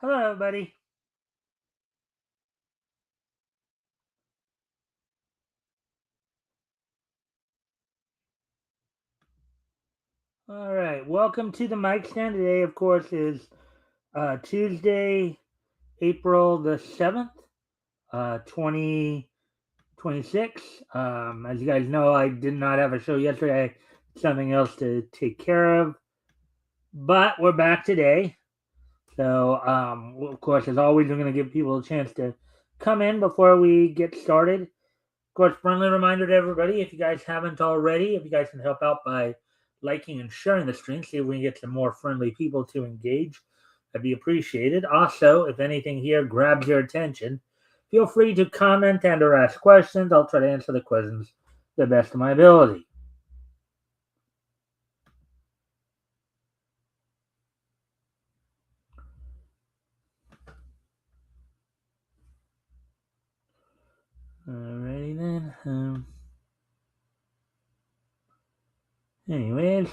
Hello, everybody. All right, welcome to the Mikestand. Today, of course, is Tuesday, April the 7th, 2026. As you guys know, I did not have a show yesterday. I had something else to take care of, but we're back today. So, of course, as always, we're going to give people a chance to come in before we get started. Of course, friendly reminder to everybody, if you guys haven't already, if you guys can help out by liking and sharing the stream, see if we can get some more friendly people to engage, that'd be appreciated. Also, if anything here grabs your attention, feel free to comment and or ask questions. I'll try to answer the questions to the best of my ability. Alrighty then. Anyways,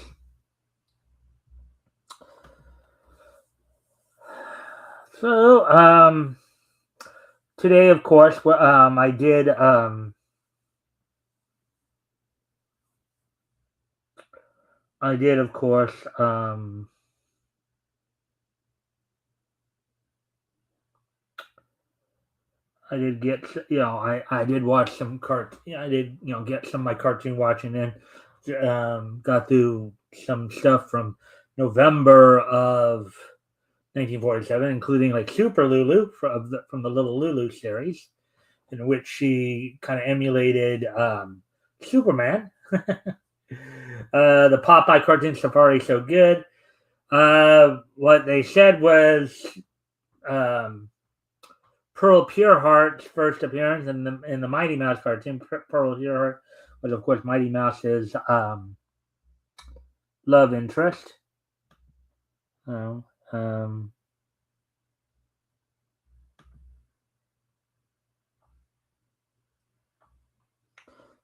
so today, of course, I did, of course, I did get, I did watch some I did, get some of my cartoon watching in. Got through some stuff from November of 1947, including like Super Lulu from the Little Lulu series, in which she kind of emulated Superman. The Popeye cartoon Safari so good. What they said was um, Pearl Pureheart's first appearance in the Mighty Mouse cartoon. Pearl Pureheart was, of course, Mighty Mouse's love interest. Uh, um,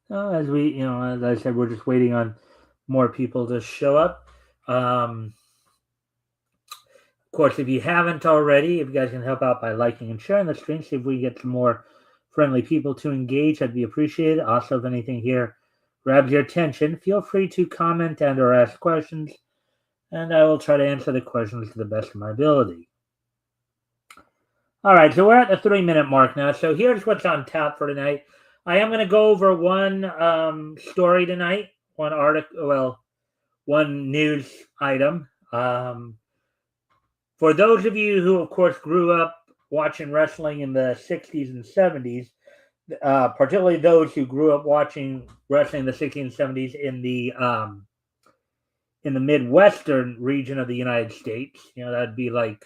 as I said, we're just waiting on more people to show up. Of course, if you haven't already, if you guys can help out by liking and sharing the stream, see if we get some more friendly people to engage, that'd be appreciated. Also, if anything here grabs your attention, feel free to comment and or ask questions, and I will try to answer the questions to the best of my ability. All right, so we're at the 3 minute mark now. So here's what's on tap for tonight. I am going to go over one story tonight, one article, one news item. For those of you who, of course, grew up watching wrestling in the 60s and 70s, particularly those who grew up watching wrestling in the 60s and 70s in the Midwestern region of the United States, that'd be like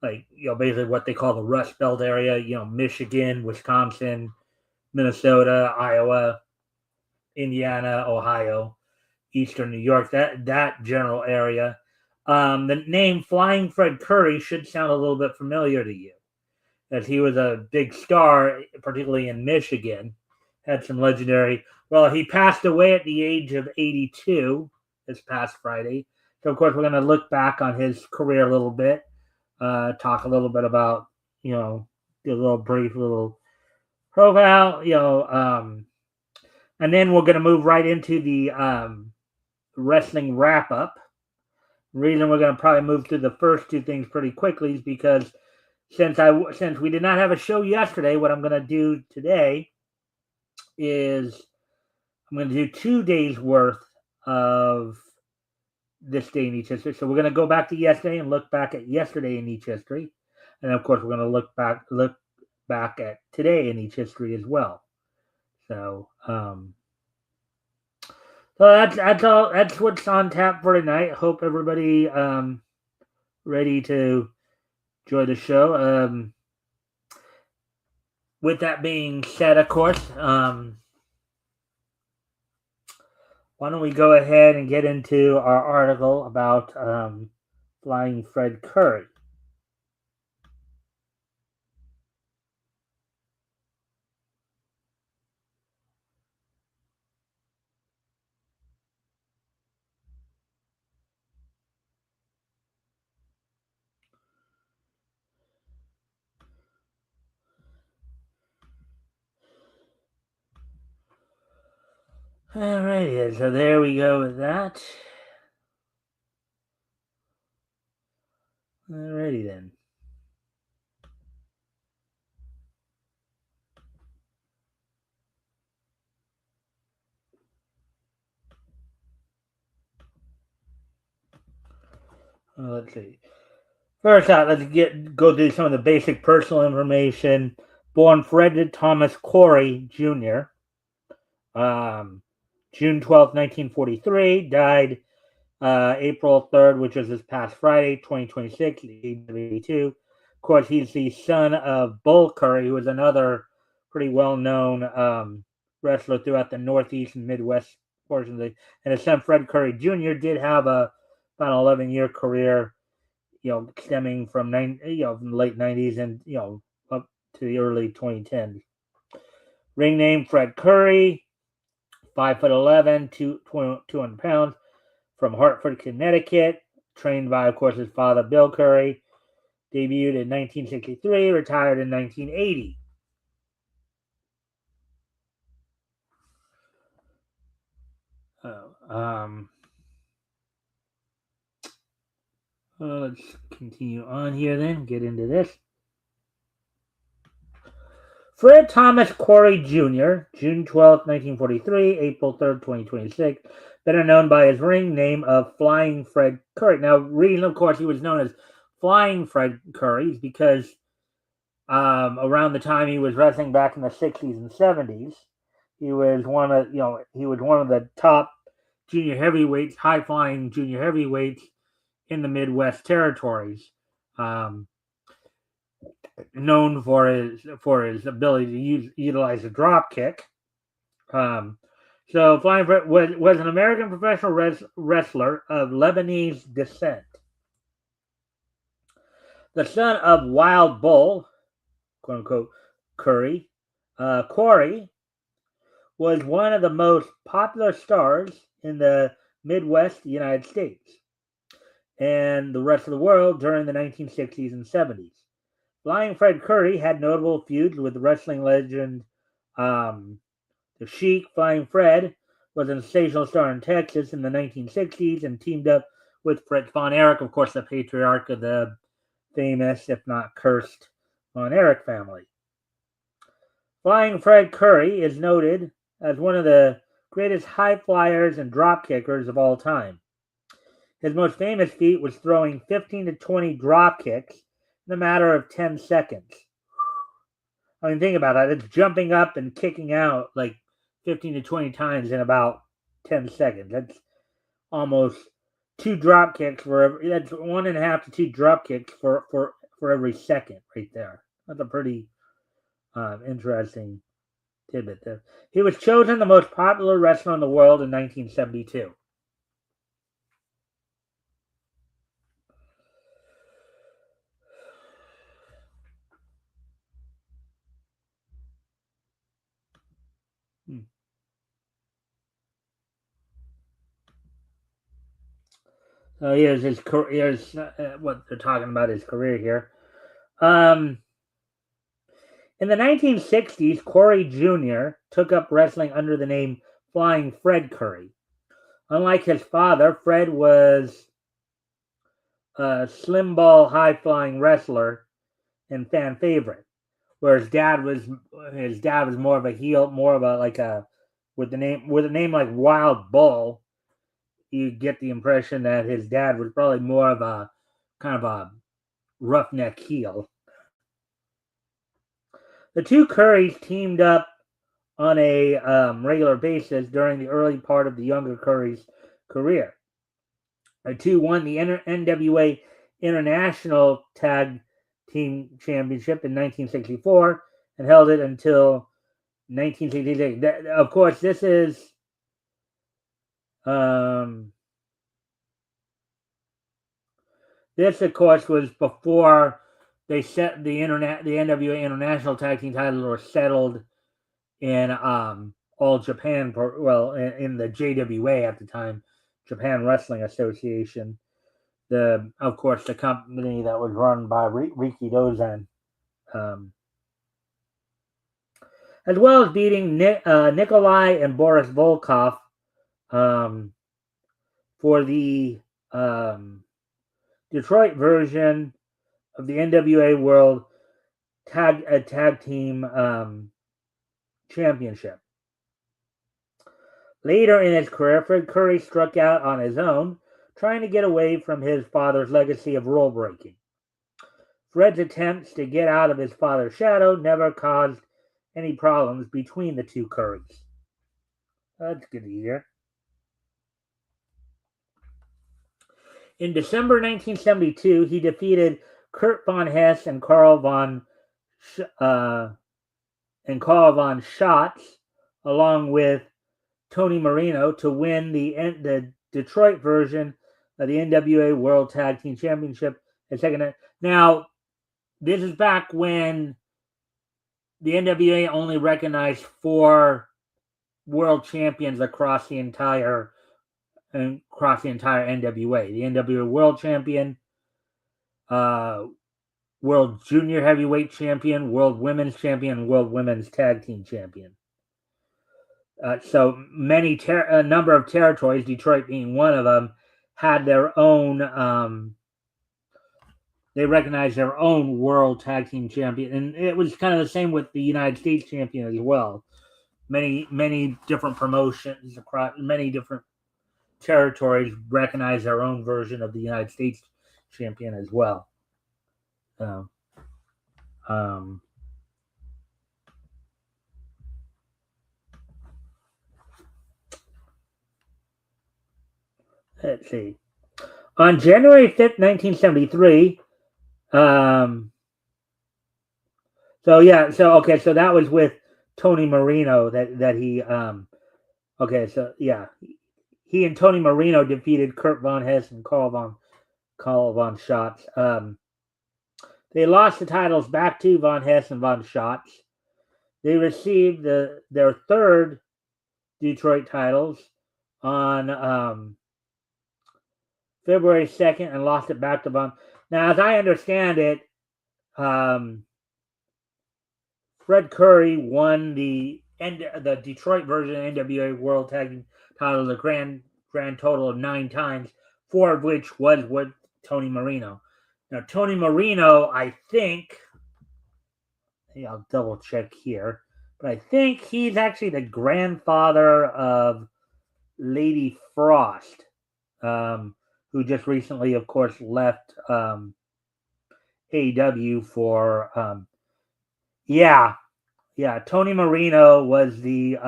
basically what they call the Rust Belt area, Michigan, Wisconsin, Minnesota, Iowa, Indiana, Ohio, Eastern New York, that general area. The name Flying Fred Curry should sound a little bit familiar to you, as he was a big star, particularly in Michigan. Had some legendary. Well, he passed away at the age of 82 this past Friday. So, of course, we're going to look back on his career a little bit, talk a little bit about, do a little brief little profile, and then we're going to move right into the wrestling wrap up. The reason we're going to probably move through the first two things pretty quickly is because since we did not have a show yesterday, what I'm going to do today is I'm going to do 2 days worth of this day in each history. So we're going to go back to yesterday and look back at yesterday in each history, and of course we're going to look back at today in each history as well. So that's all. That's what's on tap for tonight. Hope everybody ready to enjoy the show. With that being said, of course, why don't we go ahead and get into our article about Flying Fred Curry? Alrighty, so there we go with that. Alrighty then. Let's see. First out, let's go through some of the basic personal information. Born Fred Thomas Corey Jr., June 12th, 1943. Died April 3rd, which was this past Friday, 2026, age of 82. Of course, he's the son of Bull Curry, who was another pretty well-known wrestler throughout the Northeast and Midwest portion of and his son Fred Curry Jr. did have about an 11-year career, stemming from from the late 90s and up to the early 2010s. Ring name Fred Curry, 5'11", 200 pounds, from Hartford, Connecticut. Trained by, of course, his father Bill Curry. Debuted in 1963, retired in 1980. Let's continue on here then, get into this. Fred Thomas Corey Jr., June 12, 1943, April 3rd, 2026, better known by his ring name of Flying Fred Curry. Now, reason, of course, he was known as Flying Fred Curry is because around the time he was wrestling back in the 60s and 70s, he was one of the top junior heavyweights, high flying junior heavyweights in the Midwest territories. Known for his ability to utilize a drop kick. So Flying Fred was an American professional wrestler of Lebanese descent. The son of Wild Bull, quote unquote, Curry, Corey was one of the most popular stars in the Midwest United States and the rest of the world during the 1960s and 70s. Flying Fred Curry had notable feuds with wrestling legend The Sheik. Flying Fred was a sensational star in Texas in the 1960s and teamed up with Fritz von Erich, of course, the patriarch of the famous, if not cursed, Von Erich family. Flying Fred Curry is noted as one of the greatest high flyers and drop kickers of all time. His most famous feat was throwing 15 to 20 drop kicks in a matter of 10 seconds. I mean, think about that. It's jumping up and kicking out like 15 to 20 times in about 10 seconds. That's almost 2 drop kicks that's 1.5 to 2 drop kicks for every second right there. That's a pretty interesting tidbit there. He was chosen the most popular wrestler in the world in 1972. So here's his career. Here's what they're talking about his career here. In the 1960s, Corey Jr. took up wrestling under the name Flying Fred Curry. Unlike his father, Fred was a slim ball, high flying wrestler and fan favorite, whereas his dad was more of a heel, more of a with a name like Wild Bull. You get the impression that his dad was probably more of a kind of a roughneck heel. The two Currys teamed up on a regular basis during the early part of the younger Curry's career. The two won the NWA International Tag Team Championship in 1964 and held it until 1966. Of course, this is this, of course, was before they set the NWA International Tag Team titles were settled in All Japan, in the JWA at the time, Japan Wrestling Association. Of course, the company that was run by Riki Dozan, as well as beating Nikolai and Boris Volkov for the Detroit version of the NWA World Tag Team Championship. Later in his career, Fred Curry struck out on his own, trying to get away from his father's legacy of rule breaking. Fred's attempts to get out of his father's shadow never caused any problems between the two Currys. That's good to hear. In December 1972, he defeated Kurt Von Hess and Carl von Schatz, along with Tony Marino, to win the Detroit version of the NWA World Tag Team Championship. Now, this is back when the NWA only recognized 4 world champions across the entire NWA. The NWA World Champion, World Junior Heavyweight Champion, World Women's Champion, and World Women's Tag Team Champion. So a number of territories, Detroit being one of them, had their own. They recognized their own World Tag Team Champion, and it was kind of the same with the United States Champion as well. Many different promotions across many different territories recognize their own version of the United States Champion as well. Let's see. On January 5th, 1973, so that was with Tony Marino that he he and Tony Marino defeated Kurt Von Hess and Carl von Schatz. They lost the titles back to Von Hess and Von Schatz. They received their third Detroit titles on February 2nd and lost it back to Von. Now, as I understand it, Fred Curry won the Detroit version of NWA World Tag Team title the grand total of 9 times, 4 of which was with Tony Marino. Now, Tony Marino, I think, I'll double check here, but I think he's actually the grandfather of Lady Frost, who just recently, of course, left AEW for Tony Marino was the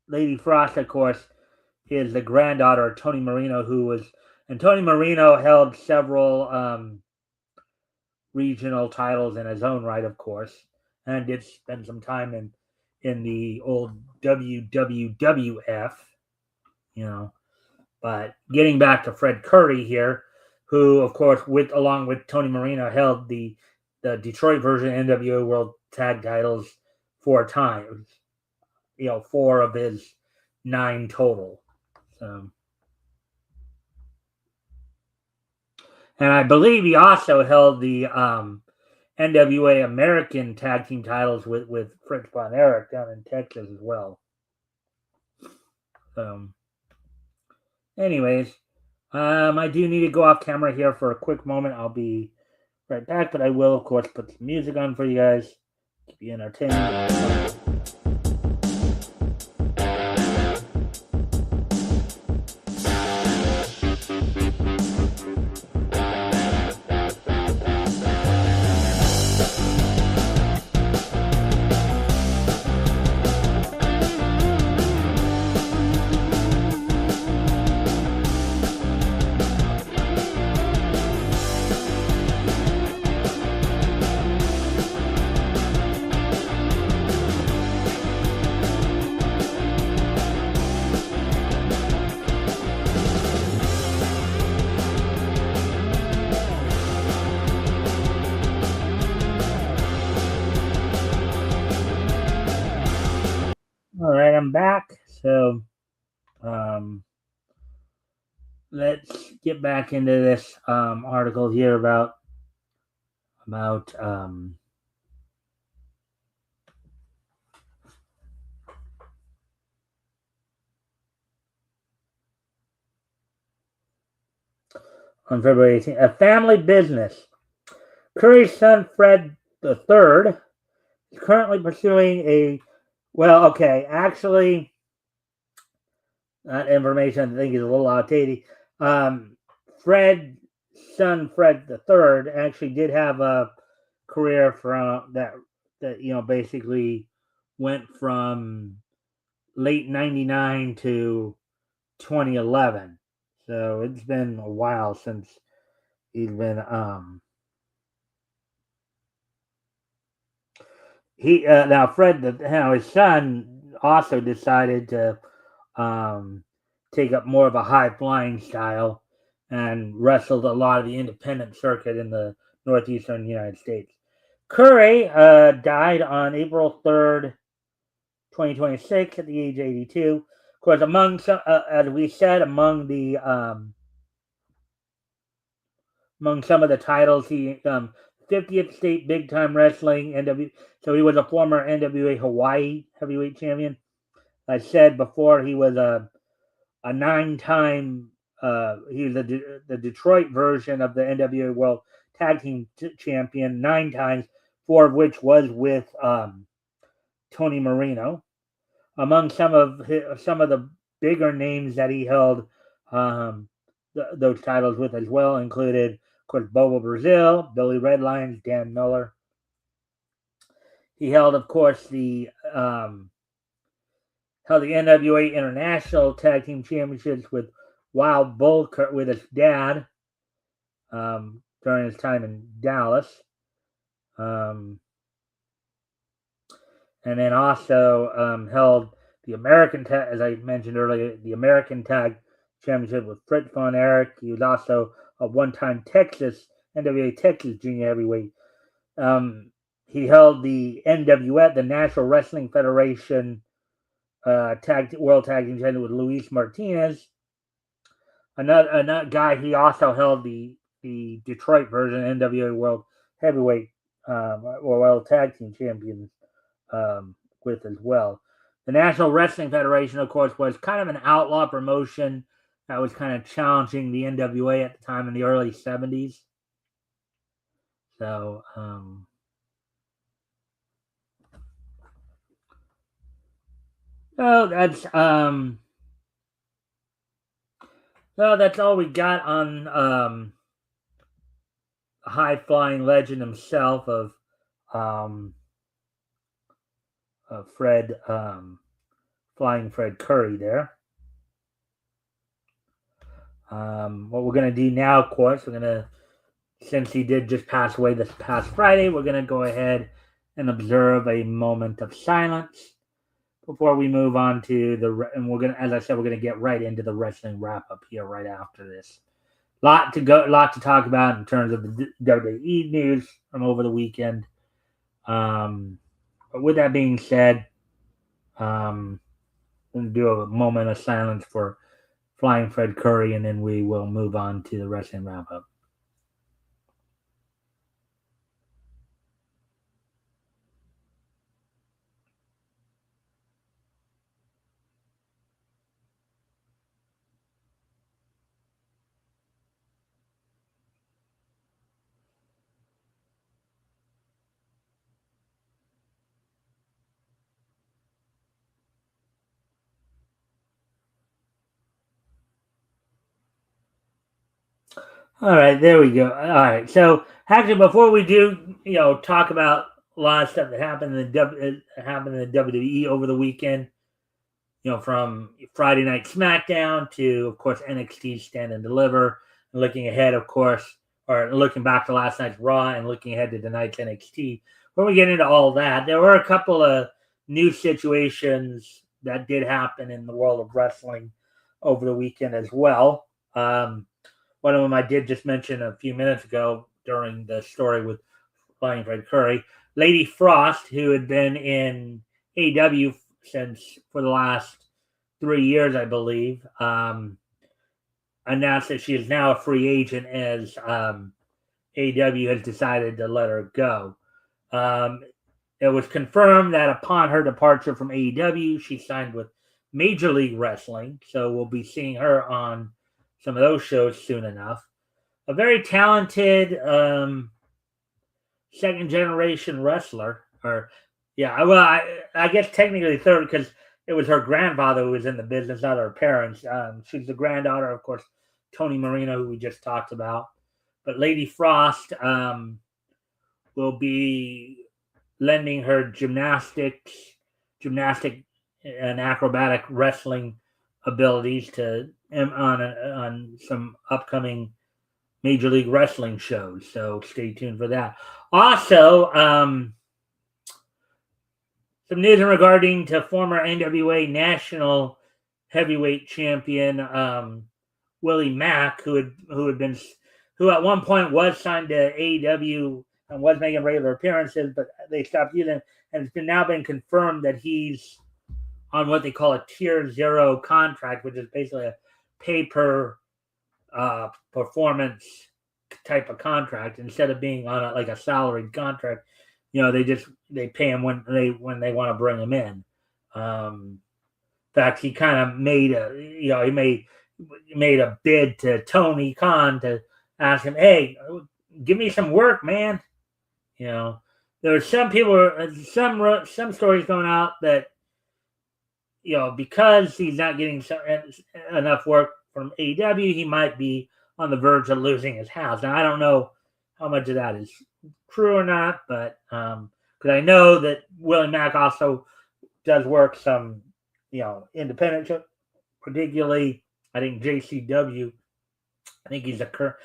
Lady Frost, of course, is the granddaughter of Tony Marino, and Tony Marino held several regional titles in his own right, of course, and did spend some time in the old WWF, But getting back to Fred Curry here, who, of course, along with Tony Marino, held the Detroit version NWA World Tag titles 4 times. 4 of his 9 total. So, and I believe he also held the NWA American Tag Team titles with Fritz Von Erich down in Texas as well. So, anyways, I do need to go off camera here for a quick moment. I'll be right back, but I will, of course, put some music on for you guys. Keep you entertained. All right, I'm back. So, let's get back into this article here about on February 18th. A family business. Curry's son, Fred III, is currently pursuing a, well, okay, actually, that information I think is a little outdated. Fred's son, Fred III, actually did have a career from that basically went from late 99 to 2011. So it's been a while since he's been he now Fred his son also decided to um take up more of a high flying style and wrestled a lot of the independent circuit in the northeastern United States. Curry died on April 3rd, 2026 at the age of 82. Of course, among some, as we said, among some of the titles, he 50th state big time wrestling NW. So he was a former NWA Hawaii heavyweight champion. I said before he was a 9-time. He was the Detroit version of the NWA World Tag Team Champion 9 times, 4 of which was with Tony Marino. Among some of the bigger names that he held those titles with as well included, of course, Bobo Brazil, Billy Red Lions, Dan Miller. He held, of course, the NWA International Tag Team Championships with Wild Bull with his dad during his time in Dallas. And then also held the American Tag, as I mentioned earlier, the American Tag Championship with Fritz Von Erich. He was also a one-time NWA Texas Junior Heavyweight. He held the NWF, the National Wrestling Federation World Tag Team Championship with Luis Martinez. Another guy, he also held the Detroit version NWA World Heavyweight or World Tag Team Champions with as well. The National Wrestling Federation, of course, was kind of an outlaw promotion that was kind of challenging the NWA at the time in the early 70s. So, that's that's all we got on a high flying legend himself of Fred Flying Fred Curry there. What we're going to do now, of course, since he did just pass away this past Friday, we're going to go ahead and observe a moment of silence before we move on to and we're going to, as I said, we're going to get right into the wrestling wrap up here right after this. Lot to talk about in terms of the WWE news from over the weekend. But with that being said, I'm going to do a moment of silence for Flying Fred Curry, and then we will move on to the wrestling wrap up. All right, there we go. All right, so actually, before we do, talk about a lot of stuff that happened in the WWE over the weekend, from Friday Night SmackDown to, of course, NXT Stand and Deliver, and looking ahead, of course, or looking back to last night's Raw and looking ahead to tonight's NXT. When we get into all that, there were a couple of new situations that did happen in the world of wrestling over the weekend as well. One of them I did just mention a few minutes ago during the story with Flying Fred Curry. Lady Frost, who had been in AEW for the last 3 years, I believe, announced that she is now a free agent as AEW has decided to let her go. It was confirmed that upon her departure from AEW, she signed with Major League Wrestling, so we'll be seeing her on some of those shows soon enough. a very talented second generation wrestler. Or yeah, well, I guess technically third because it was her grandfather who was in the business, not her parents. She's the granddaughter, of course, Tony Marino, who we just talked about. But Lady Frost will be lending her gymnastic and acrobatic wrestling abilities to on some upcoming Major League Wrestling shows. So stay tuned for that. Also, some news regarding to former NWA National Heavyweight Champion Willie Mack, who at one point was signed to AEW and was making regular appearances, but they stopped using him, and it's now been confirmed that he's on what they call a Tier 0 contract, which is basically a pay-per performance type of contract instead of being on a salaried contract. They pay him when they want to bring him in. In fact, he kind of made a bid to Tony Khan to ask him, "Hey, give me some work, man." There are some people, some stories going out that because he's not getting enough work from AEW, he might be on the verge of losing his house. Now, I don't know how much of that is true or not, but because I know that Willie Mack also does work some, independent, particularly I think JCW. I think he's a current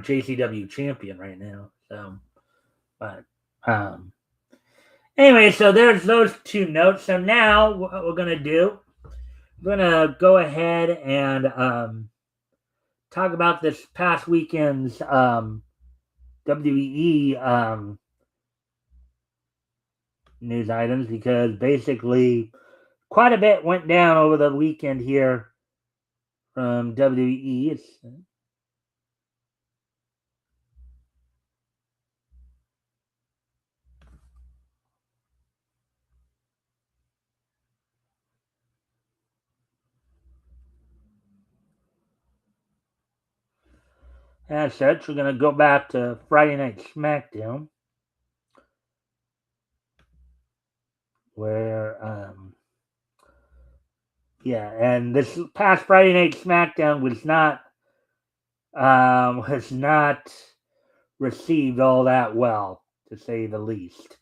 JCW champion right now. So, but anyway, so there's those two notes. So now what we're gonna do, we're gonna go ahead and talk about this past weekend's WWE news items, because basically quite a bit went down over the weekend here from WWE. As such, we're going to go back to Friday Night SmackDown, where, and this past Friday Night SmackDown was not received all that well, to say the least,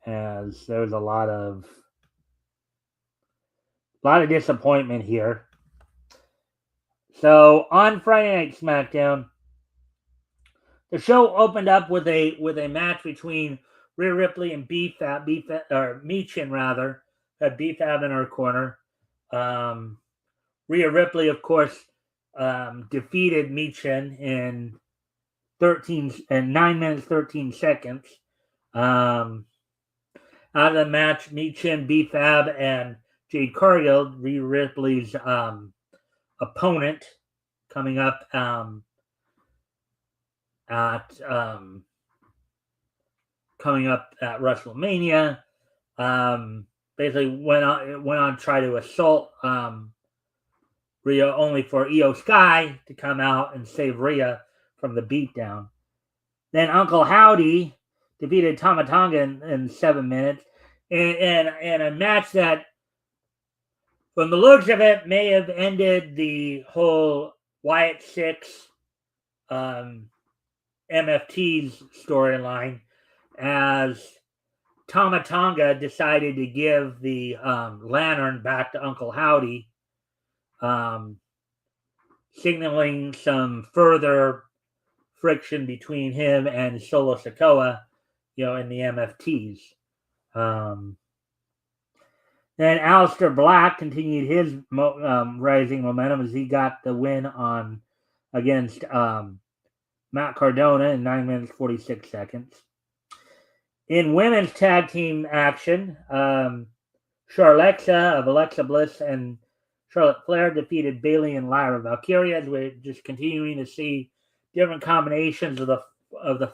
as there was a lot of disappointment here. So on Friday Night SmackDown, the show opened up with a match between Rhea Ripley and Michin rather, had B-Fab in her corner. Rhea Ripley, of course, defeated Michin in 9 minutes 13 seconds. Out of the match, Michin, B-Fab, and Jade Cargill, Rhea Ripley's opponent, coming up at WrestleMania, basically went on to try to assault Rhea, only for Io Sky to come out and save Rhea from the beatdown. Then Uncle Howdy defeated Tama Tonga in 7 minutes in a match that, from the looks of it, may have ended the whole Wyatt Six MFT's storyline, as Tama Tonga decided to give the lantern back to Uncle Howdy, signaling some further friction between him and Solo Sikoa, in the MFTs. Then Aleister Black continued his rising momentum as he got the win against Matt Cardona in 9 minutes 46 seconds. In women's tag team action, Charlexa of Alexa Bliss and Charlotte Flair defeated Bayley and Lyra Valkyria, as we're just continuing to see different combinations of the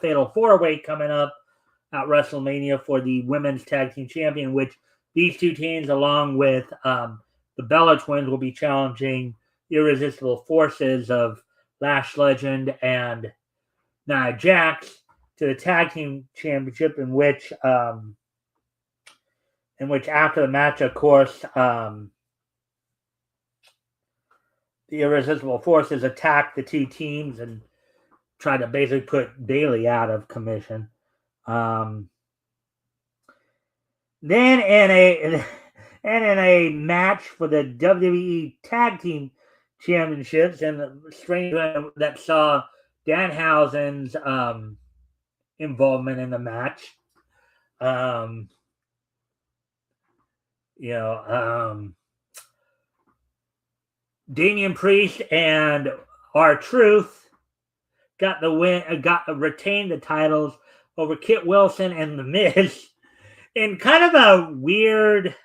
Fatal 4-Way coming up at WrestleMania for the women's tag team champion, which these two teams, along with the Bella Twins, will be challenging Irresistible Forces of Lash Legend and Nia Jax to the tag team championship, in which after the match, of course, the Irresistible Forces attacked the two teams and tried to basically put Bayley out of commission. Then in a match for the WWE Tag Team Championships, and a strange that saw Danhausen's involvement in the match. Damian Priest and R-Truth got the win, retained the titles over Kit Wilson and The Miz in kind of a weird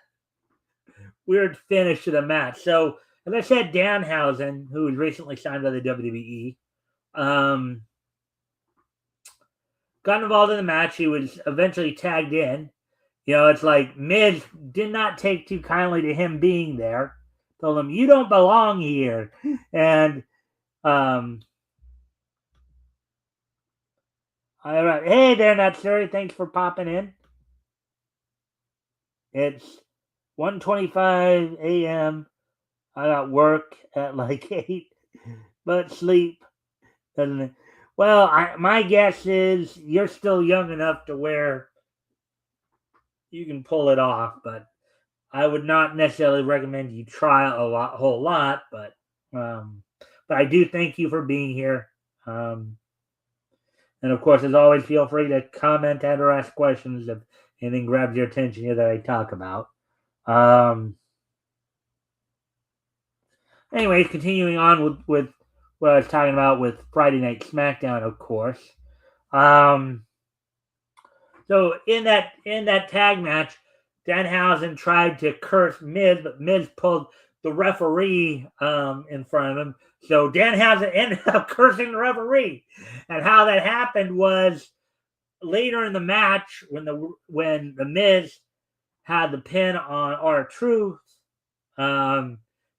finish to the match. So, as I said, Danhausen, who was recently signed by the WWE, got involved in the match. He was eventually tagged in. It's like Miz did not take too kindly to him being there. Told him, "You don't belong here." And all right, hey there, Natsuri. Thanks for popping in. It's 1:25 a.m. I got work at like 8, but sleep doesn't it? Well, my guess is you're still young enough to where you can pull it off, but I would not necessarily recommend you try a whole lot. But I do thank you for being here. And of course, as always, feel free to comment and or ask questions if anything grabs your attention here that I talk about. Anyways, continuing on with what I was talking about with Friday Night SmackDown, of course. So in that tag match, Danhausen tried to curse Miz, but Miz pulled the referee in front of him. So Danhausen ended up cursing the referee. And how that happened was later in the match, when the Miz had the pin on R-Truth,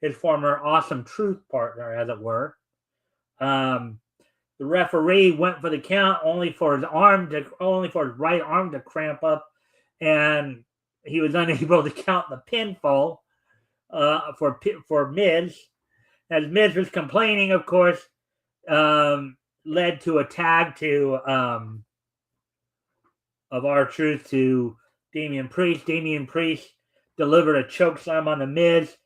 his former Awesome Truth partner, as it were. The referee went for the count, only for his right arm to cramp up, and he was unable to count the pinfall for Miz. As Miz was complaining, of course, led to a tag of R-Truth to Damian Priest. Damian Priest delivered a chokeslam on the Miz.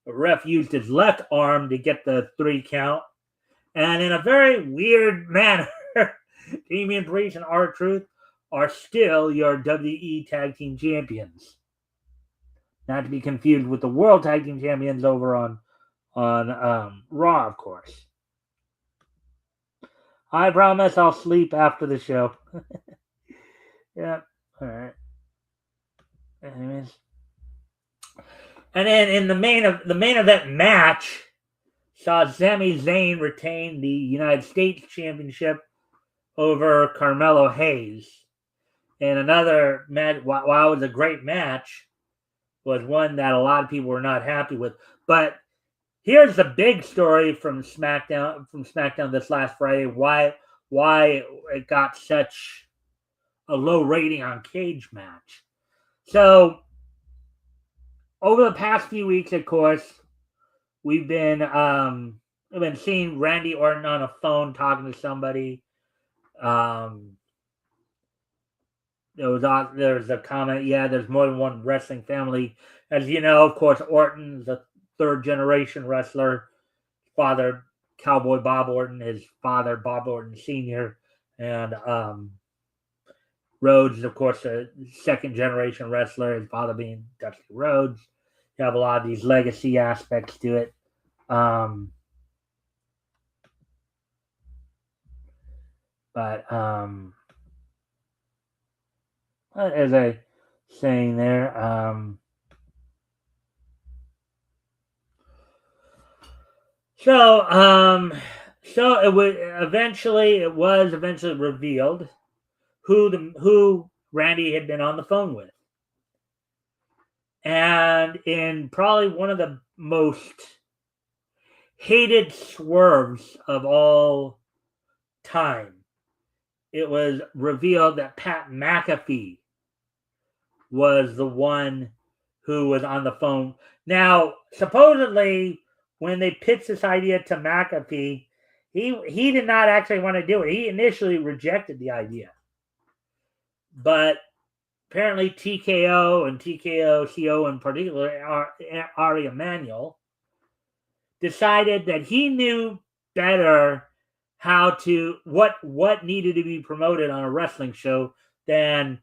The ref used his left arm to get the 3 count. And in a very weird manner, Damian Priest and R-Truth are still your WWE Tag Team Champions. Not to be confused with the World Tag Team Champions over on Raw, of course. I promise I'll sleep after the show. Yeah, all right. Anyways. And then in the main event match, saw Sami Zayn retain the United States Championship over Carmelo Hayes. And another match, while it was a great match, was one that a lot of people were not happy with. But here's the big story from SmackDown this last Friday, why it got such a low rating on Cage Match. So over the past few weeks, of course, we've been seeing Randy Orton on a phone talking to somebody. There's a comment, there's more than one wrestling family. As you know, of course, Orton's a third-generation wrestler. Father, Cowboy Bob Orton, his father, Bob Orton Sr., and Rhodes is, of course, a second-generation wrestler, his father being Dusty Rhodes. You have a lot of these legacy aspects to it. But as I saying there, so it was eventually revealed who Randy had been on the phone with. And in probably one of the most hated swerves of all time. It was revealed that Pat McAfee was the one who was on the phone. Now, supposedly, when they pitched this idea to McAfee, he did not actually want to do it. He initially rejected the idea. But apparently TKO and TKO CO in particular, Ari Emanuel, decided that he knew better how to what needed to be promoted on a wrestling show than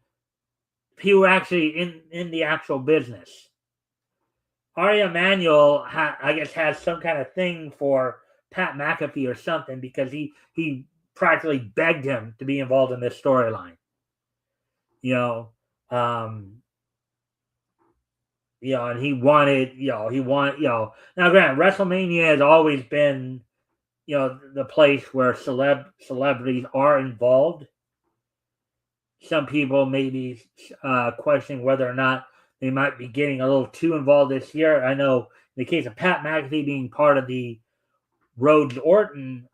people actually in the actual business. Ari Emanuel, I guess, has some kind of thing for Pat McAfee or something because he practically begged him to be involved in this storyline. And he wanted, now granted, WrestleMania has always been, the place where celebrities are involved. Some people may be questioning whether or not they might be getting a little too involved this year. I know in the case of Pat McAfee being part of the Rhodes-Orton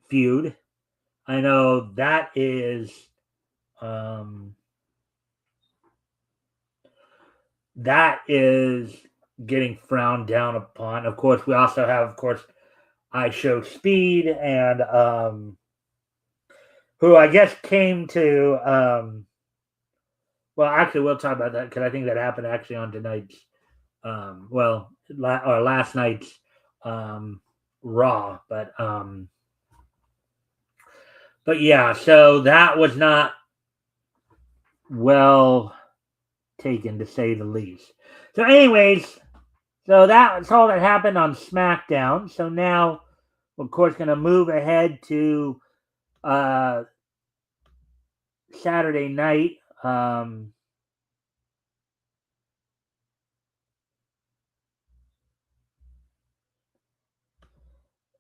feud, I know that is getting frowned down upon. Of course, we also have, I Show Speed and who I guess came to well, actually, we'll talk about that because I think that happened actually on tonight's or last night's Raw, but yeah, so that was not well taken, to say the least. So anyways, so that's all that happened on SmackDown. So now we're, of course, going to move ahead to Saturday night.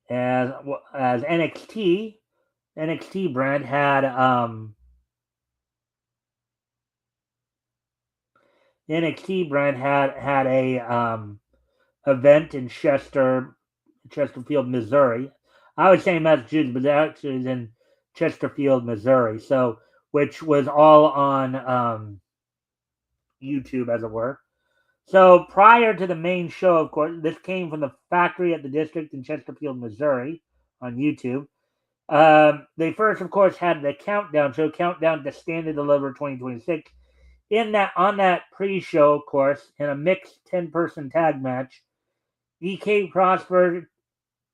As NXT brand had a event in Chesterfield, Missouri. I was saying Massachusetts, but actually is in Chesterfield, Missouri. So, which was all on YouTube, as it were. So prior to the main show, of course, this came from the factory at the district in Chesterfield, Missouri, on YouTube. They first, of course, had the countdown show, Countdown to Stand and Deliver 2026. On that pre-show, of course, in a mixed 10-person tag match, EK Prosper,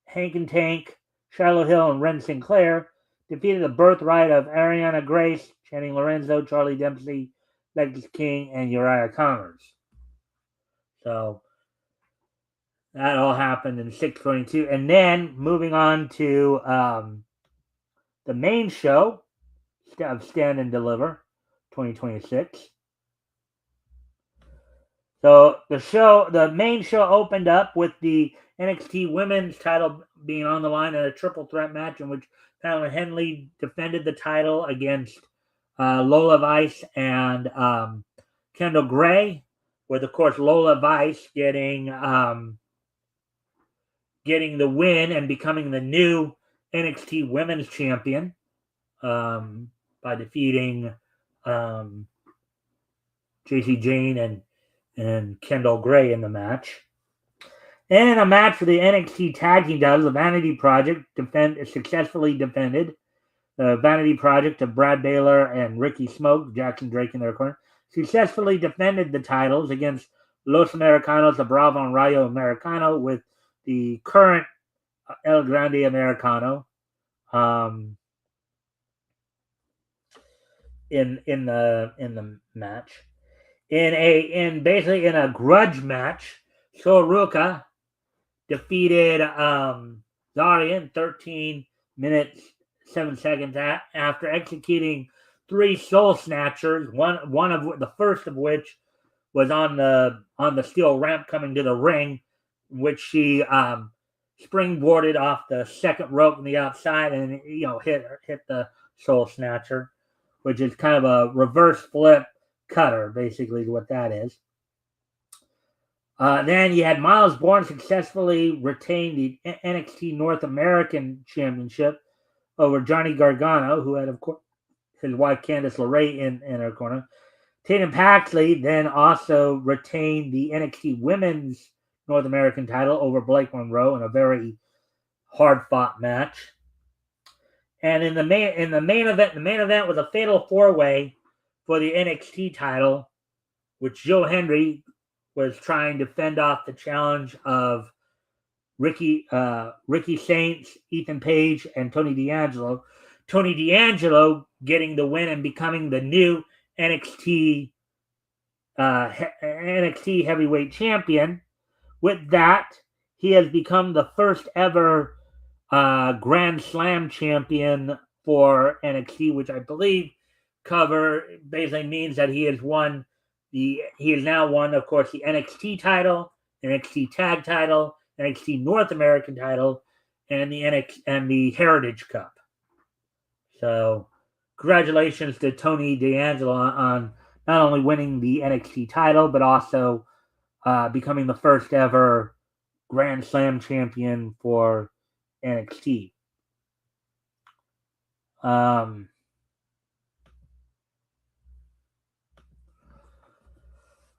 Hank and Tank, Shiloh Hill, and Ren Sinclair defeated the Birthright of Ariana Grace, Channing Lorenzo, Charlie Dempsey, Lexis King, and Uriah Connors. So that all happened in 622. And then moving on to the main show of Stand and Deliver 2026. So the main show opened up with the NXT Women's title being on the line in a triple threat match in which Pamela Henley defended the title against Lola Vice and Kendall Gray, with, of course, Lola Vice getting the win and becoming the new NXT Women's Champion by defeating JC Jane and Kendall Gray in the match. And in a match for the NXT Tag Team titles, the Vanity Project successfully defended. The Vanity Project of Brad Baylor and Ricky Smoke, Jackson Drake in their corner, successfully defended the titles against Los Americanos, the Bravo and Rayo Americano, with the current El Grande Americano in the match. Basically in a grudge match, Soruka defeated Zarian 13 minutes 7 seconds after executing 3 soul snatchers. The first of which was on the steel ramp coming to the ring, which she springboarded off the second rope on the outside and hit the soul snatcher, which is kind of a reverse flip cutter, basically, is what that is. Then you had Miles Bourne successfully retain the NXT North American Championship over Johnny Gargano, who had, of course, his wife Candice LeRae in her corner. Tatum Paxley then also retained the NXT Women's North American title over Blake Monroe in a very hard-fought match. And in the main event, the main event was a fatal four-way for the NXT title, which Joe Hendry was trying to fend off the challenge of Ricky Saints, Ethan Page, and Tony D'Angelo. Tony D'Angelo getting the win and becoming the new NXT heavyweight champion. With that, he has become the first ever Grand Slam champion for NXT, which I believe basically means that he has now won, of course, the NXT title, NXT tag title, NXT North American title, and the Heritage Cup. So, congratulations to Tony D'Angelo on not only winning the NXT title, but also becoming the first ever Grand Slam champion for NXT.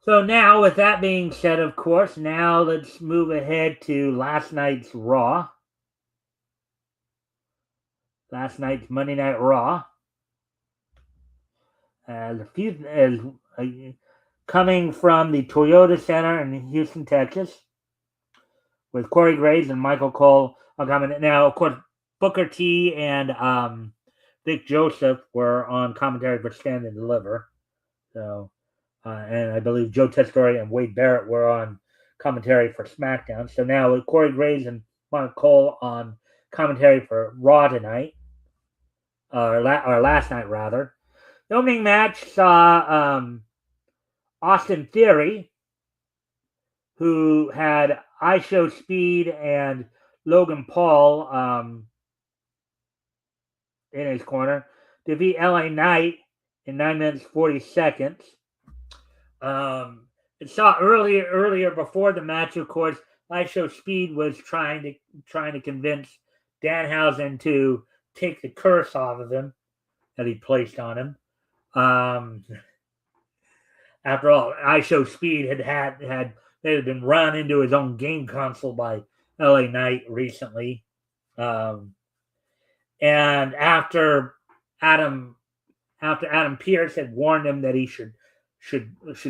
So now, with that being said, of course, now let's move ahead to last night's Raw. Last night's Monday Night Raw. Coming from the Toyota Center in Houston, Texas, with Corey Graves and Michael Cole. Now, of course, Booker T and Vic Joseph were on commentary for Stand and Deliver. So, and I believe Joe Tessitore and Wade Barrett were on commentary for SmackDown. So now with Corey Graves and Michael Cole on commentary for Raw tonight, or last night rather. The opening match saw Austin Theory, who had ISHO Speed and Logan Paul in his corner, defeat LA Knight in 9 minutes 40 seconds. It saw earlier before the match, of course, ISHO Speed was trying to convince Danhausen to take the curse off of him that he placed on him. After all, ISHO Speed had been run into his own game console by LA Knight recently. And after Adam Pearce had warned him that he should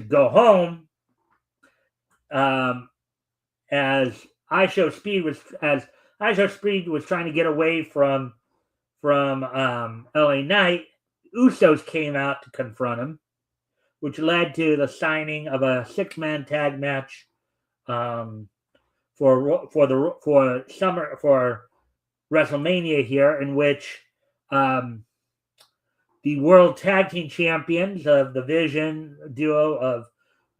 go home, as ISHO Speed was trying to get away from LA Knight, Usos came out to confront him, which led to the signing of a 6-man tag match for WrestleMania here, in which the World Tag Team Champions of the Vision duo of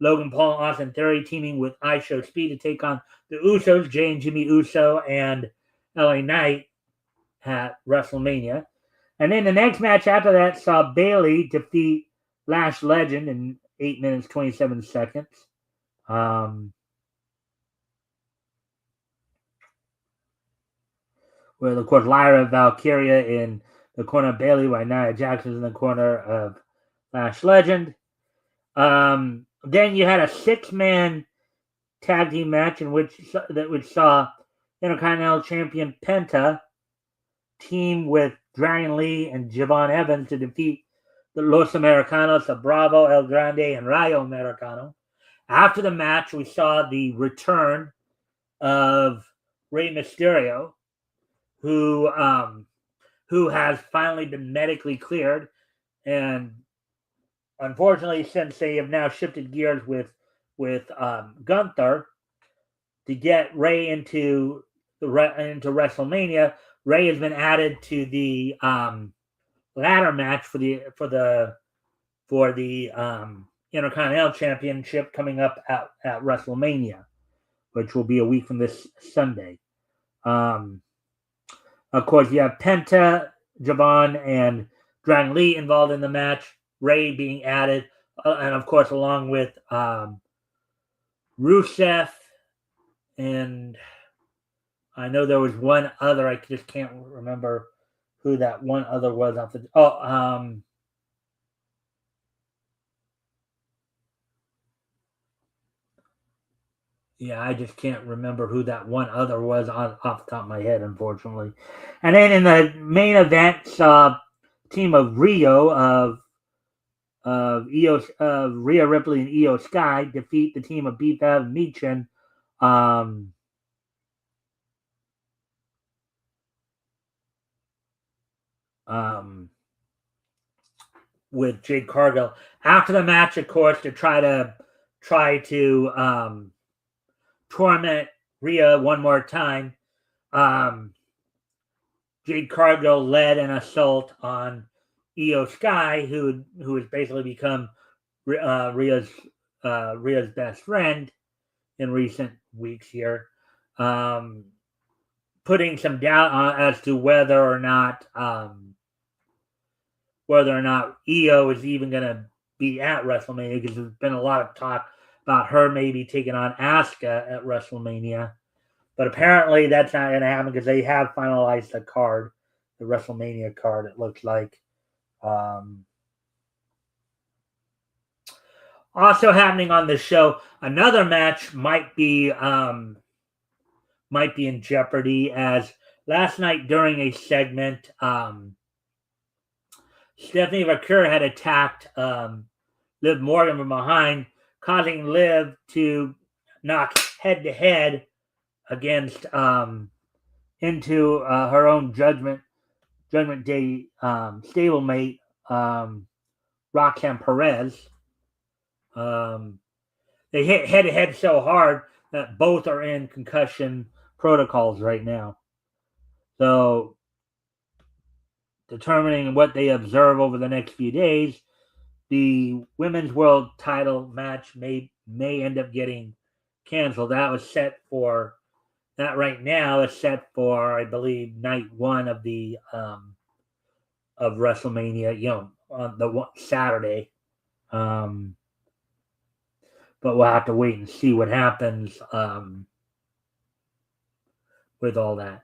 Logan Paul and Austin Theory teaming with ISHO Speed to take on the Usos, Jay and Jimmy Uso, and LA Knight at WrestleMania. And then the next match after that saw Bayley defeat Lash Legend in 8 minutes 27 seconds. With, of course, Lyra Valkyria in the corner of Bayley, while Nia Jax is in the corner of Lash Legend. Then you had a 6-man tag team match which saw Intercontinental Champion Penta team with Dragon Lee and Javon Evans to defeat the Los Americanos of Bravo, El Grande, and Rayo Americano. After the match, we saw the return of Rey Mysterio, who has finally been medically cleared, and unfortunately, since they have now shifted gears with Gunther to get Rey into WrestleMania, Rey has been added to the ladder match for the Intercontinental Championship coming up at WrestleMania, which will be a week from this Sunday. Of course, you have Penta, Javon, and Dragon Lee involved in the match. Rey being added, and of course, along with Rusev, and I know there was one other. I just can't remember who that one other was. Off the yeah, I just can't remember who that one other was off the top of my head, unfortunately. And then in the main event, team of Rio of Rhea Ripley and Io Sky defeat the team of Beta and Michin. Um, um, with Jade Cargill after the match, of course, to try to torment Rhea one more time. Jade Cargill led an assault on Io Sky, who has basically become Rhea's best friend in recent weeks here, putting some doubt as to whether or not Io is even going to be at WrestleMania, because there's been a lot of talk about her maybe taking on Asuka at WrestleMania. But apparently that's not going to happen, because they have finalized the card, the WrestleMania card, it looks like. Also happening on this show, another match might be in jeopardy, as last night during a segment, Stephanie Vaquer had attacked Liv Morgan from behind, causing Liv to knock head to head against into her own Judgment Day stablemate, Roxanne Perez. They hit head to head so hard that both are in concussion protocols right now. So, determining what they observe over the next few days, the women's world title match may end up getting canceled. That right now is set for, I believe, night one of the of WrestleMania. On the Saturday. But we'll have to wait and see what happens with all that.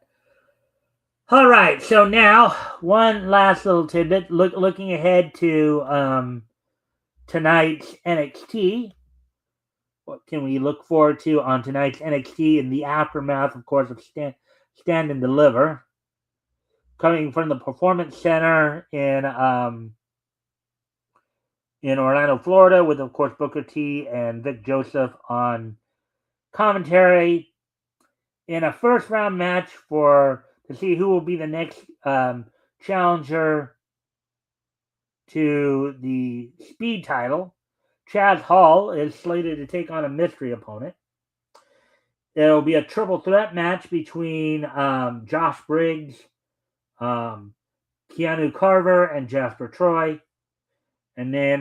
All right, so now one last little tidbit. Looking ahead to tonight's NXT. What can we look forward to on tonight's NXT in the aftermath, of course, of Stand and Deliver? Coming from the Performance Center in Orlando, Florida, with, of course, Booker T and Vic Joseph on commentary, in a first round match to see who will be the next challenger to the Speed title. Chaz Hall is slated to take on a mystery opponent. There will be a triple threat match between Josh Briggs, Keanu Carver, and Jasper Troy. And then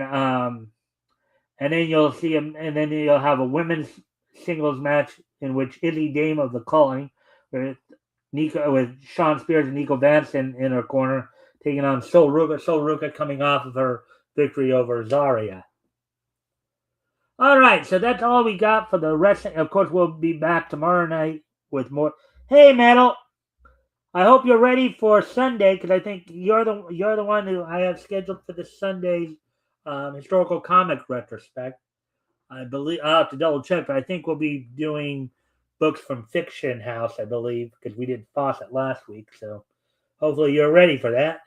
you'll see him, and then you'll have a women's singles match in which Izzy Dame of the Calling with Sean Spears and Nico Vance in her corner, taking on Sol Ruka. Sol Ruka coming off of her victory over Zarya. All right, so that's all we got for the wrestling. Of course, we'll be back tomorrow night with more. Hey, Metal, I hope you're ready for Sunday, because I think you're the one who I have scheduled for this Sunday's historical comic retrospect. I believe I'll have to double check, but I think we'll be doing books from Fiction House, I believe, because we did Fawcett last week. So hopefully you're ready for that.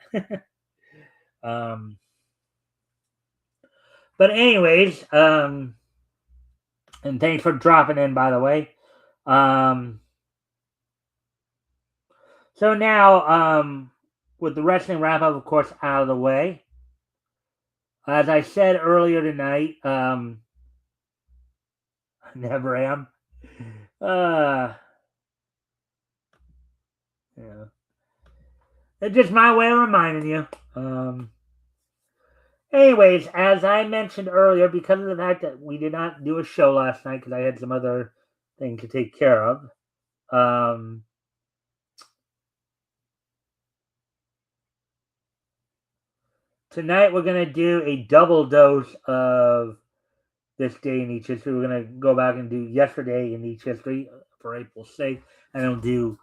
But anyways, and thanks for dropping in, by the way. So now, with the wrestling wrap up, of course, out of the way, as I said earlier tonight, I never am. Yeah. It's just my way of reminding you. Anyways, as I mentioned earlier, because of the fact that we did not do a show last night because I had some other things to take care of, tonight we're going to do a double dose of this day in each history. We're going to go back and do yesterday in each history for April 6th, and then we'll do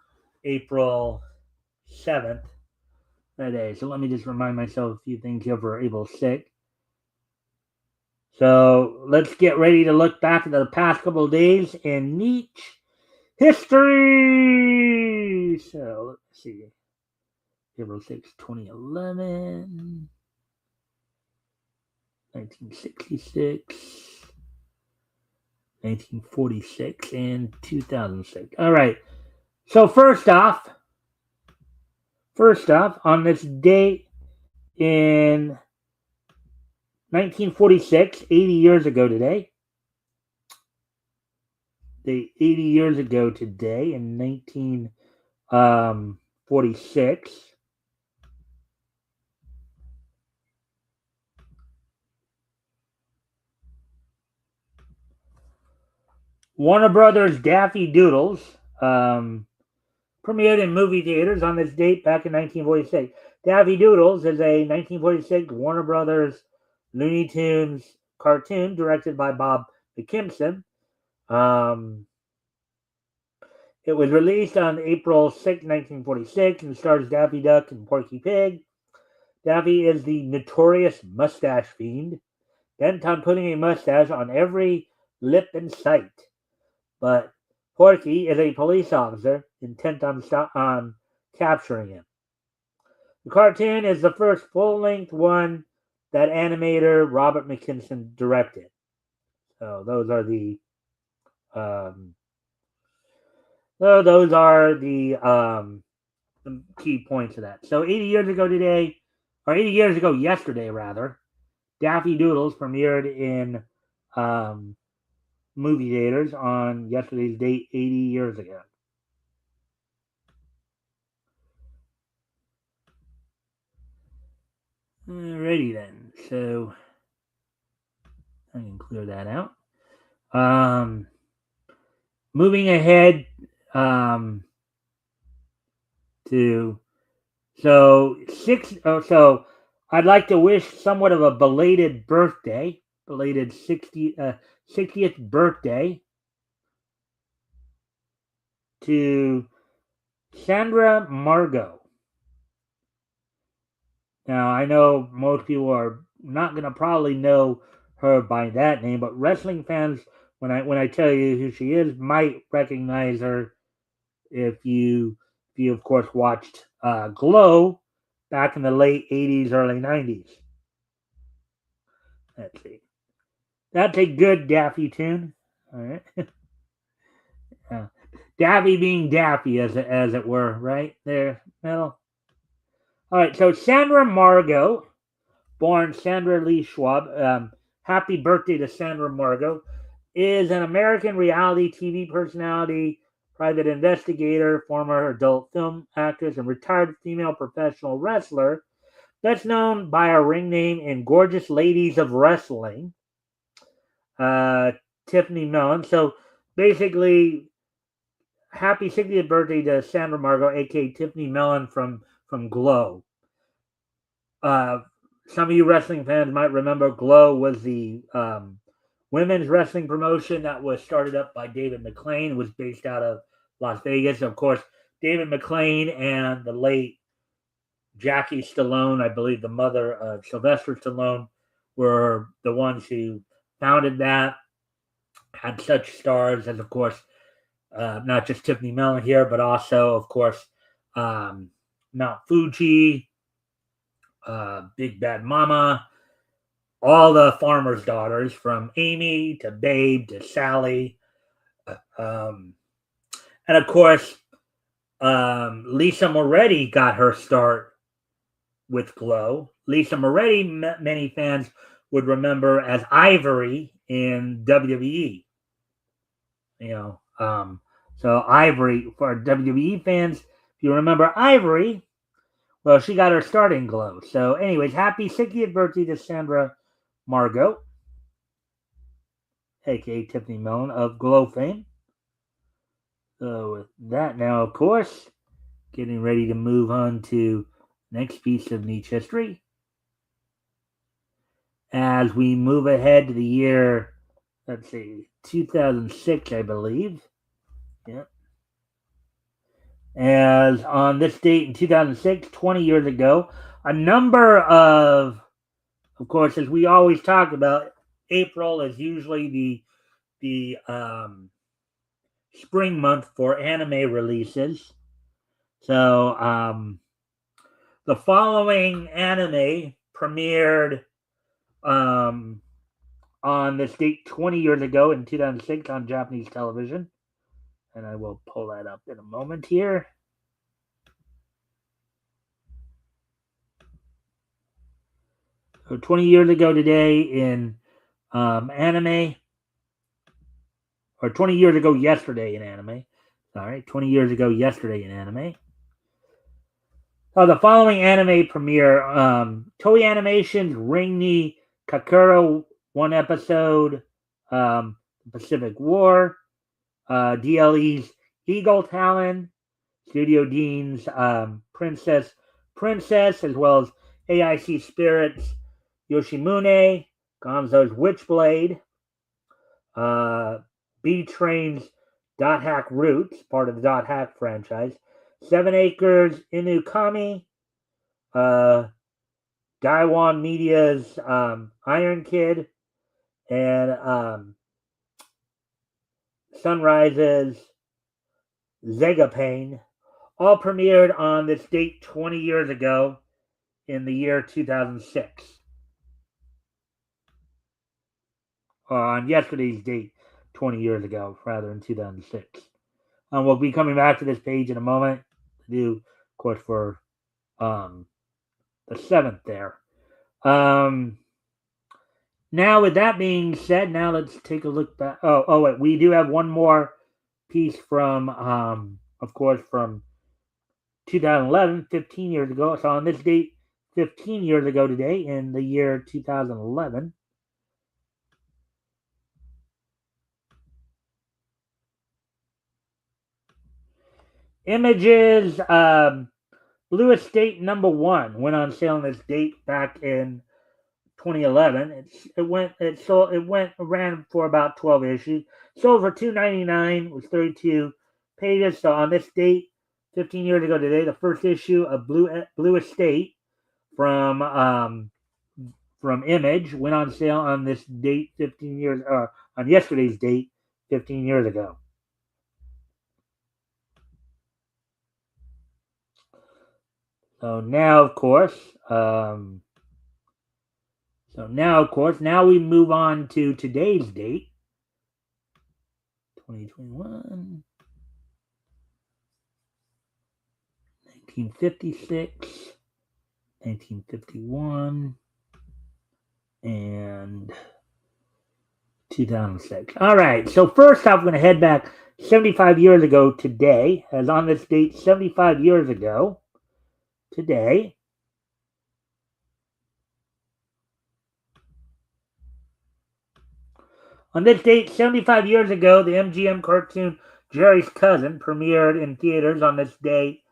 April 7th that day. So let me just remind myself a few things here for April 6th. So let's get ready to look back at the past couple of days in Nietzsche history. So let's see. April 6th, 2011, 1966, 1946, and 2006. All right. So first off, on this date in 1946, 80 years ago today, 80 years ago today in 1946, Warner Brothers' Daffy Doodles premiered in movie theaters on this date back in 1946. Daffy Doodles is a 1946 Warner Brothers Looney Tunes cartoon directed by Bob McKimson. It was released on April 6, 1946, and stars Daffy Duck and Porky Pig. Daffy is the notorious mustache fiend, bent on putting a mustache on every lip in sight. But Porky is a police officer intent on capturing him. The cartoon is the first full-length one that animator Robert McKimson directed. So those are the key points of that. So 80 years ago today, or 80 years ago yesterday rather, Daffy Doodles premiered in movie theaters on yesterday's date 80 years ago. Alrighty then. So I can clear that out. Moving ahead to so I'd like to wish somewhat of a belated 60th birthday to Sandra Margot. Now I know most people are not going to probably know her by that name, but wrestling fans, when I tell you who she is, might recognize her if you of course watched Glow back in the late 80s, early 90s. Let's see. That's a good Daffy tune. All right. Daffy being Daffy, as it were, right there, Metal. All right. So Sandra Margot, born Sandra Lee Schwab. Happy birthday to Sandra Margot. Is an American reality TV personality, private investigator, former adult film actress, and retired female professional wrestler. Best known by her ring name in Gorgeous Ladies of Wrestling, Tiffany Mellon. So basically, happy 60th birthday to Sandra Margot, aka Tiffany Mellon from Glow. Some of you wrestling fans might remember Glow was the women's wrestling promotion that was started up by David McLean. It was based out of Las Vegas. Of course, David McLean and the late Jackie Stallone, I believe the mother of Sylvester Stallone, were the ones who founded that. Had such stars as, of course, not just Tiffany Mellon here, but also, of course, Mount Fuji, Big Bad Mama, all the farmers' daughters, from Amy to Babe to Sally. And of course, Lisa Moretti got her start with Glow. Lisa Moretti, many fans would remember as Ivory in WWE. So Ivory, for WWE fans, if you remember Ivory, well, she got her start in Glow. So anyways, happy 60th birthday to Sandra Margot, aka Tiffany Mellon of Glow fame. So with that now, of course, getting ready to move on to next piece of Nietzsche history. As we move ahead to the year let's see, 2006, I believe. Yeah. As on this date in 2006, 20 years ago, a number of course, as we always talk about, April is usually the spring month for anime releases. So the following anime premiered um, on this date 20 years ago in 2006 on Japanese television. And I will pull that up in a moment here. So 20 years ago today in anime, or 20 years ago yesterday in anime. Sorry, 20 years ago yesterday in anime. The following anime premiere: Toei Animation's Ring ni Kakura, one episode, Pacific War, DLE's Eagle Talon, Studio Dean's Princess, as well as AIC Spirits Yoshimune, Gonzo's Witchblade, B Train's Dot Hack Roots, part of the Dot Hack franchise, 7 Acres Inukami, Daiwan Media's Iron Kid, and Sunrise's Zegapane, all premiered on this date 20 years ago in the year 2006. Or on yesterday's date 20 years ago, rather, in 2006. We'll be coming back to this page in a moment to do, of course, for the 7th there. Now, with that being said, now let's take a look back. Wait, we do have one more piece from, of course, from 2011, 15 years ago. So on this date, 15 years ago today, in the year 2011, Images Blue Estate #1 went on sale on this date back in 2011. It ran for about 12 issues. Sold for $2.99. Was 32 pages. So on this date, 15 years ago today, the first issue of Blue Estate from Image went on sale on this date 15 years on yesterday's date 15 years ago. So now, of course, now we move on to today's date, 2021, 1956, 1951, and 2006. All right, so first off, I'm going to head back 75 years ago today, as on this date, 75 years ago today. On this date, 75 years ago, the MGM cartoon Jerry's Cousin premiered in theaters on this day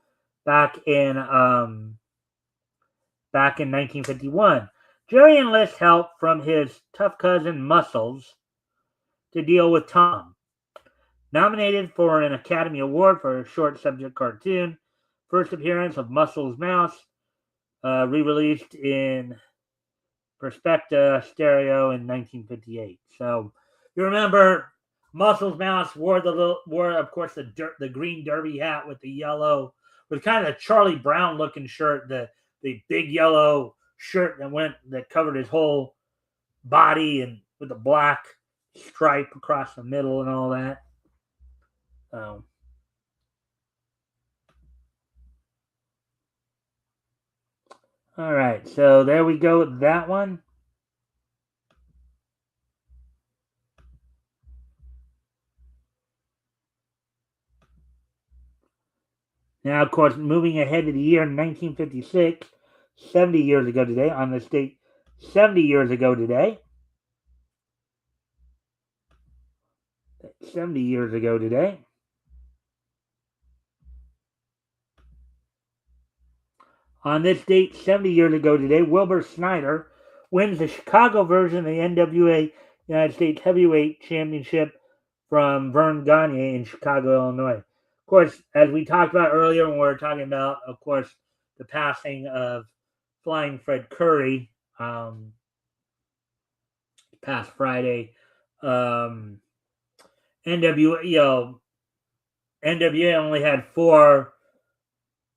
back in 1951. Jerry enlists help from his tough cousin Muscles to deal with Tom. Nominated for an Academy Award for a short subject cartoon, first appearance of Muscles Mouse, re-released in Perspecta Stereo in 1958. So you remember Muscles Mouse wore of course the green derby hat with the yellow, with kind of a Charlie Brown looking shirt, the big yellow shirt that covered his whole body, and with a black stripe across the middle and all that. All right, so there we go with that one. Now, of course, moving ahead to the year 1956, 70 years ago today, on this date, 70 years ago today. 70 years ago today. On this date, 70 years ago today, Wilbur Snyder wins the Chicago version of the NWA United States Heavyweight Championship from Vern Gagne in Chicago, Illinois. Of course, as we talked about earlier when we were talking about, of course, the passing of Flying Fred Curry past Friday. NWA only had 4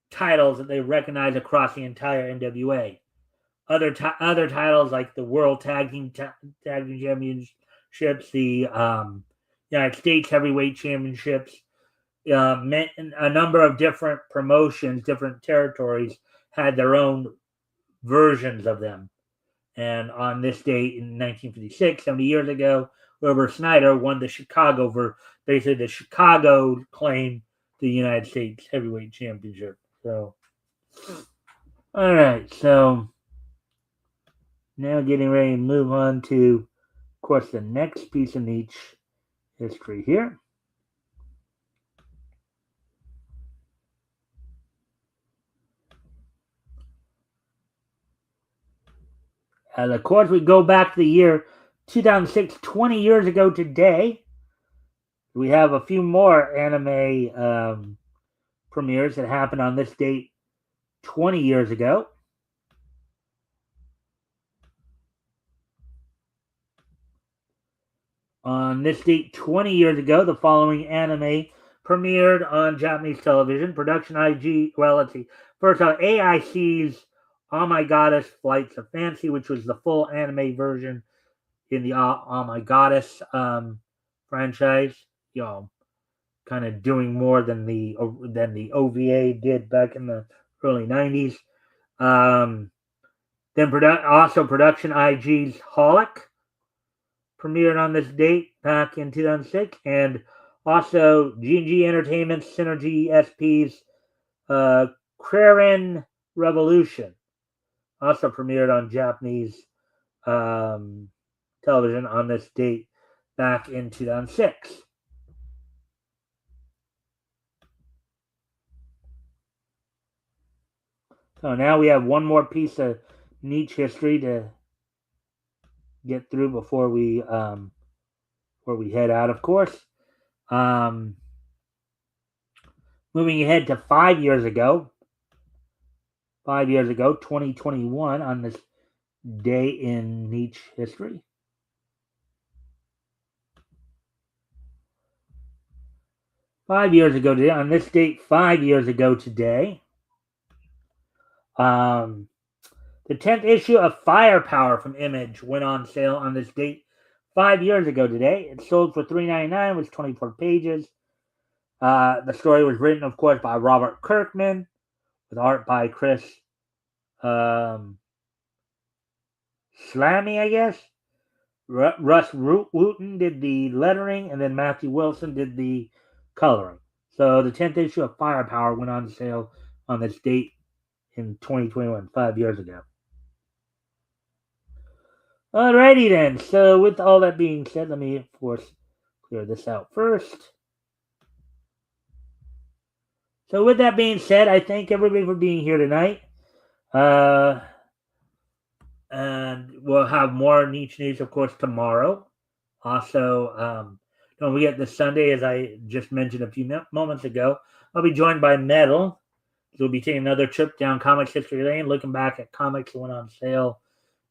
titles that they recognized across the entire NWA. Other titles like the World Tag Team Championships, the United States Heavyweight Championships, a number of different promotions, different territories had their own versions of them. And on this date in 1956, 70 years ago, Wilbur Snyder won the basically the Chicago claim the United States Heavyweight Championship. So, all right. So now getting ready to move on to, of course, the next piece of niche history here. And of course, we go back to the year 2006, 20 years ago today. We have a few more anime premieres that happened on this date 20 years ago. On this date 20 years ago, the following anime premiered on Japanese television. Production IG, well, let's see. First off, AIC's Oh My Goddess Flights of Fancy, which was the full anime version in the Oh My Goddess franchise. Kind of doing more than the OVA did back in the early 90s. Then also Production IG's Holic premiered on this date back in 2006, and also G&G Entertainment Synergy SP's Karen Revolution also premiered on Japanese television on this date back in 2006. So now we have one more piece of niche history to get through before we head out, of course. Moving ahead to 5 years ago. 5 years ago, 2021, on this day in niche history. On this date, 5 years ago today, the 10th issue of Firepower from Image went on sale on this date 5 years ago today. It sold for $3.99, was 24 pages. The story was written, of course, by Robert Kirkman, with art by Chris Schlammy, I guess. Russ Wooten did the lettering, and then Matthew Wilson did the coloring. So the 10th issue of Firepower went on sale on this date in 2021, 5 years ago. Alrighty then. So with all that being said, let me, of course, clear this out first. So with that being said, I thank everybody for being here tonight. And we'll have more niche news, of course, tomorrow. Also, don't forget this Sunday, as I just mentioned a few moments ago, I'll be joined by Metal. We'll be taking another trip down Comics History Lane, looking back at comics that went on sale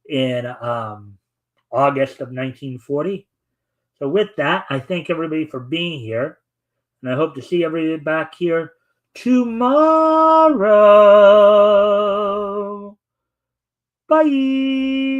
in August of 1940. So with that, I thank everybody for being here, and I hope to see everybody back here tomorrow. Bye.